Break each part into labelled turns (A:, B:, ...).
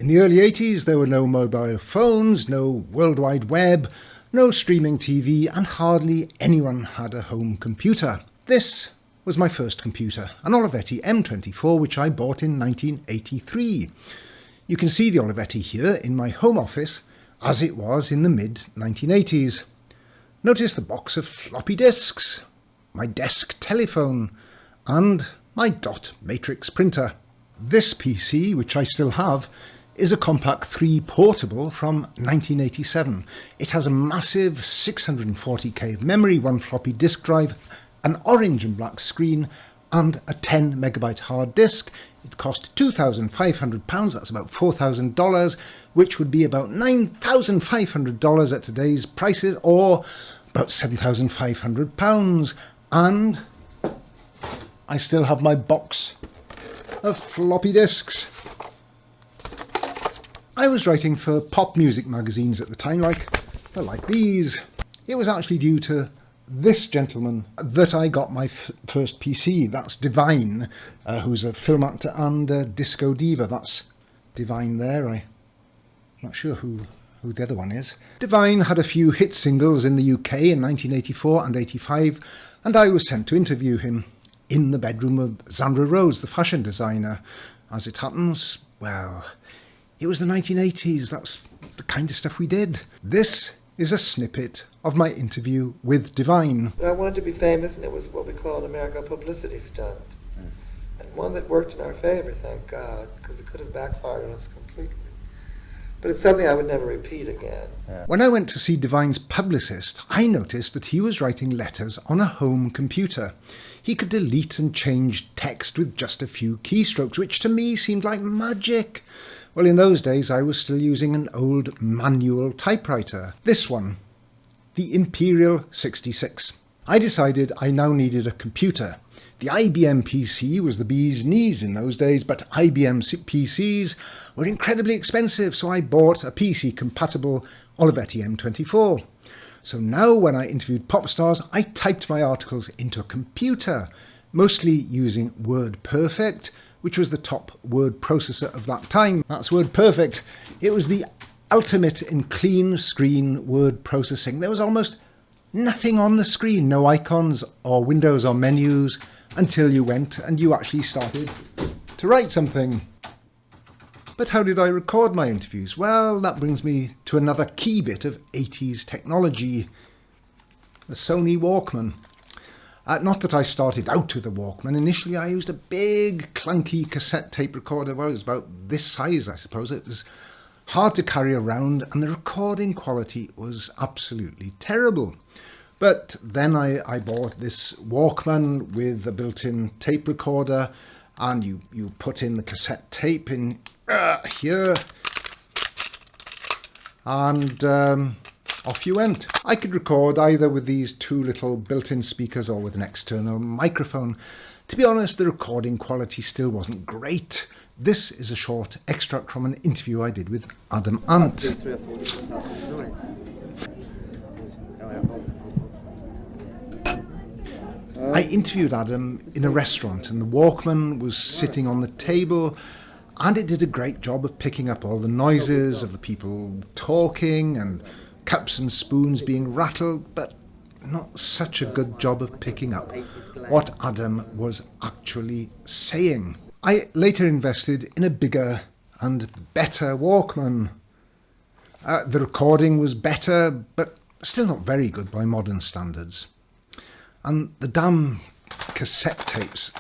A: In the early 80s, there were no mobile phones, no World Wide Web, no streaming TV, and hardly anyone had a home computer. This was my first computer, an Olivetti M24, which I bought in 1983. You can see the Olivetti here in my home office, as it was in the mid-1980s. Notice the box of floppy disks, my desk telephone, and my dot matrix printer. This PC, which I still have, is a Compaq 3 portable from 1987. It has a massive 640k of memory, one floppy disk drive, an orange and black screen, and a 10 megabyte hard disk. It cost £2,500, that's about $4,000, which would be about $9,500 at today's prices, or about £7,500. And I still have my box of floppy disks. I was writing for pop music magazines at the time, like these. It was actually due to this gentleman that I got my first PC. That's Divine, who's a film actor and a disco diva. That's Divine there. I'm not sure who the other one is. Divine had a few hit singles in the UK in 1984 and 85, and I was sent to interview him in the bedroom of Zandra Rose, the fashion designer. As it happens, well, it was the 1980s. That's the kind of stuff we did. This is a snippet of my interview with Divine.
B: I wanted to be famous, and it was what we call in America a publicity stunt. And one that worked in our favor, thank God, because it could have backfired on us completely. But it's something I would never repeat again.
A: When I went to see Divine's publicist, I noticed that he was writing letters on a home computer. He could delete and change text with just a few keystrokes, which to me seemed like magic. Well, in those days, I was still using an old manual typewriter. This one, the Imperial 66. I decided I now needed a computer. The IBM PC was the bee's knees in those days, but IBM PCs were incredibly expensive, so I bought a PC-compatible Olivetti M24. So now when I interviewed pop stars, I typed my articles into a computer, mostly using WordPerfect, which was the top word processor of that time. That's WordPerfect. It was the ultimate in clean screen word processing. There was almost nothing on the screen, no icons or windows or menus, until you went and you actually started to write something. But how did I record my interviews? Well, that brings me to another key bit of 80s technology, the Sony Walkman. Not that I started out with a Walkman. Initially, I used a big, clunky cassette tape recorder. Well, it was about this size, I suppose. It was hard to carry around, and the recording quality was absolutely terrible. But then I bought this Walkman with a built-in tape recorder, and you put in the cassette tape in here, and off you went. I could record either with these two little built-in speakers or with an external microphone. To be honest, the recording quality still wasn't great. This is a short extract from an interview I did with Adam Ant. I interviewed Adam in a restaurant, and the Walkman was sitting on the table, and it did a great job of picking up all the noises of the people talking and cups and spoons being rattled, but not such a good job of picking up what Adam was actually saying. I later invested in a bigger and better Walkman. The recording was better, but still not very good by modern standards. And the damn cassette tapes,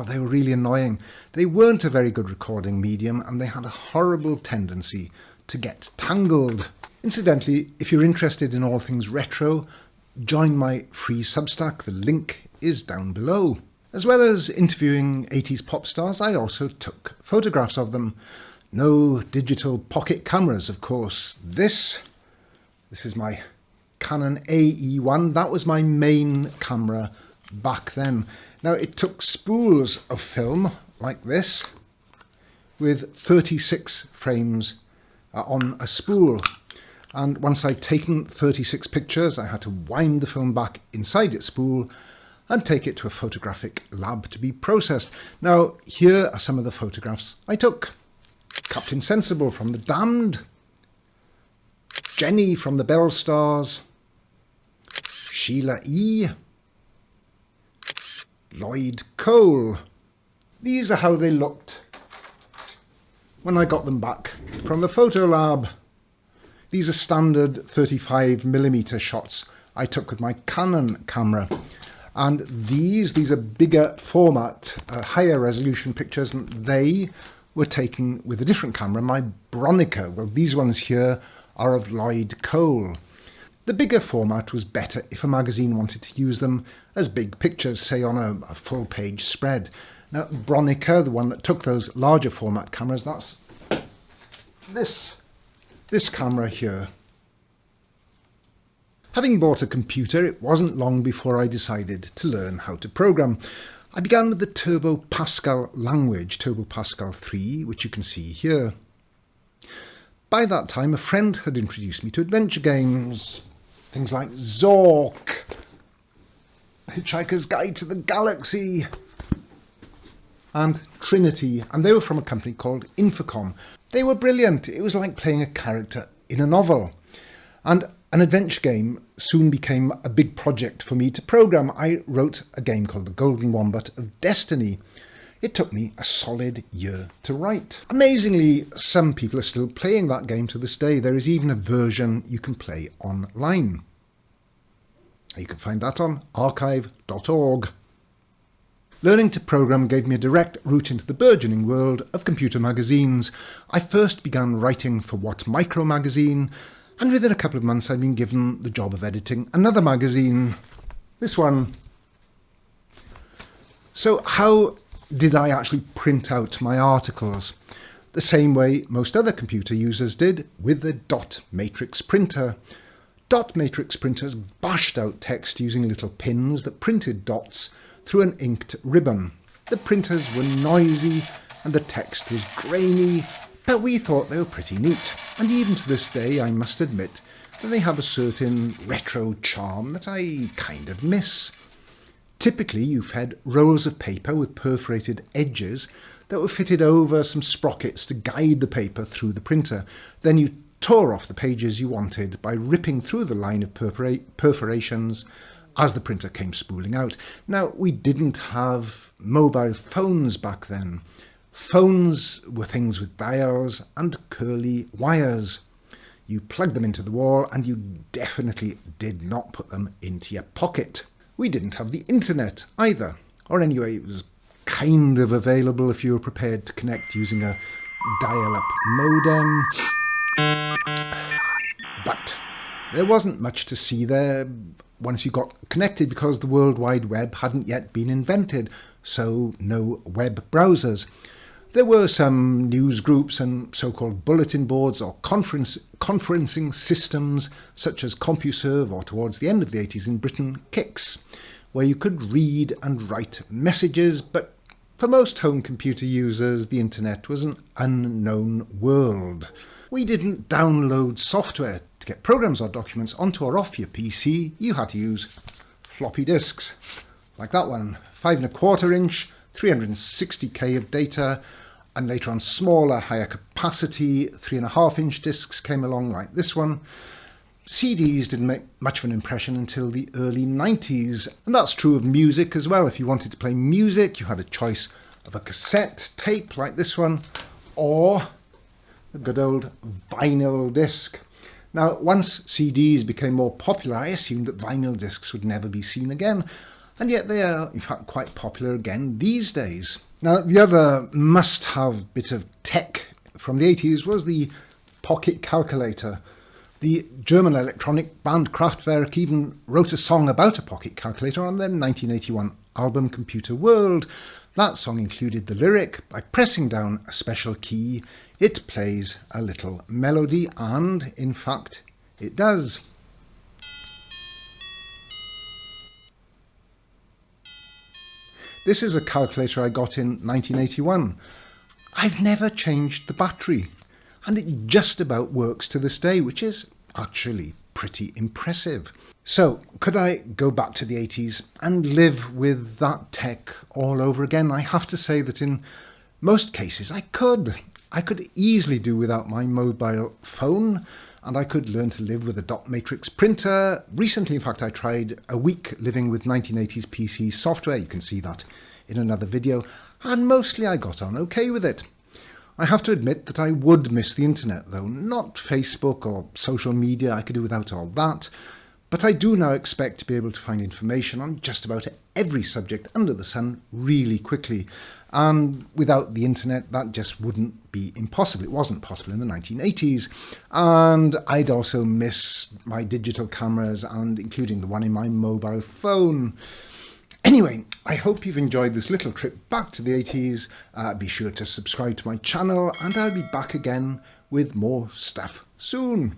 A: they were really annoying. They weren't a very good recording medium, and they had a horrible tendency to get tangled. Incidentally, if you're interested in all things retro, join my free Substack. The link is down below. As well as interviewing 80s pop stars, I also took photographs of them. No digital pocket cameras, of course. This is my Canon AE1. That was my main camera back then. Now, it took spools of film like this with 36 frames on a spool. And once I'd taken 36 pictures, I had to wind the film back inside its spool and take it to a photographic lab to be processed. Now, here are some of the photographs I took. Captain Sensible from The Damned, Jenny from the Bell Stars, Sheila E., Lloyd Cole. These are how they looked when I got them back from the photo lab. These are standard 35mm shots I took with my Canon camera. And these are bigger format, higher resolution pictures, and they were taken with a different camera, my Bronica. Well, these ones here are of Lloyd Cole. The bigger format was better if a magazine wanted to use them as big pictures, say on a full-page spread. Now, Bronica, the one that took those larger format cameras, that's this camera here. Having bought a computer, it wasn't long before I decided to learn how to program. I began with the Turbo Pascal language, Turbo Pascal 3, which you can see here. By that time, a friend had introduced me to adventure games, things like Zork, Hitchhiker's Guide to the Galaxy, and Trinity, and they were from a company called Infocom. They were brilliant. It was like playing a character in a novel. And an adventure game soon became a big project for me to program. I wrote a game called The Golden Wombat of Destiny. It took me a solid year to write. Amazingly, some people are still playing that game to this day. There is even a version you can play online. You can find that on archive.org. Learning to program gave me a direct route into the burgeoning world of computer magazines. I first began writing for What Micro magazine, and within a couple of months I'd been given the job of editing another magazine, this one. So how did I actually print out my articles? The same way most other computer users did, with the dot matrix printer. Dot matrix printers bashed out text using little pins that printed dots through an inked ribbon. The printers were noisy and the text was grainy, but we thought they were pretty neat. And even to this day, I must admit that they have a certain retro charm that I kind of miss. Typically, you fed rolls of paper with perforated edges that were fitted over some sprockets to guide the paper through the printer. Then you tore off the pages you wanted by ripping through the line of perforations as the printer came spooling out. Now, we didn't have mobile phones back then. Phones were things with dials and curly wires. You plugged them into the wall and you definitely did not put them into your pocket. We didn't have the internet either, or anyway, it was kind of available if you were prepared to connect using a dial-up modem. But there wasn't much to see there once you got connected because the World Wide Web hadn't yet been invented, so no web browsers. There were some news groups and so-called bulletin boards or conferencing systems such as CompuServe, or towards the end of the 80s in Britain, Kix, where you could read and write messages, but for most home computer users the internet was an unknown world. We didn't download software to get programs or documents onto or off your PC. You had to use floppy disks, like that one, 5¼ inch, 360k of data, and later on smaller, higher capacity 3½ inch discs came along, like this one. CDs didn't make much of an impression until the early 90s, and that's true of music as well. If you wanted to play music, you had a choice of a cassette tape like this one, or the good old vinyl disc. Now, once CDs became more popular, I assumed that vinyl discs would never be seen again, and yet they are, in fact, quite popular again these days. Now, the other must-have bit of tech from the 80s was the pocket calculator. The German electronic band Kraftwerk even wrote a song about a pocket calculator on their 1981 album Computer World. That song included the lyric, "By pressing down a special key, it plays a little melody," and, in fact, it does. This is a calculator I got in 1981. I've never changed the battery, and it just about works to this day, which is actually pretty impressive. So, could I go back to the 80s and live with that tech all over again? I have to say that in most cases I could. I could easily do without my mobile phone, and I could learn to live with a dot matrix printer. Recently, in fact, I tried a week living with 1980s PC software. You can see that in another video, and mostly I got on okay with it. I have to admit that I would miss the internet though, not Facebook or social media. I could do without all that. But I do now expect to be able to find information on just about every subject under the sun really quickly. And without the internet, that just wouldn't be impossible. It wasn't possible in the 1980s. And I'd also miss my digital cameras, and including the one in my mobile phone. Anyway, I hope you've enjoyed this little trip back to the 80s. Be sure to subscribe to my channel, and I'll be back again with more stuff soon.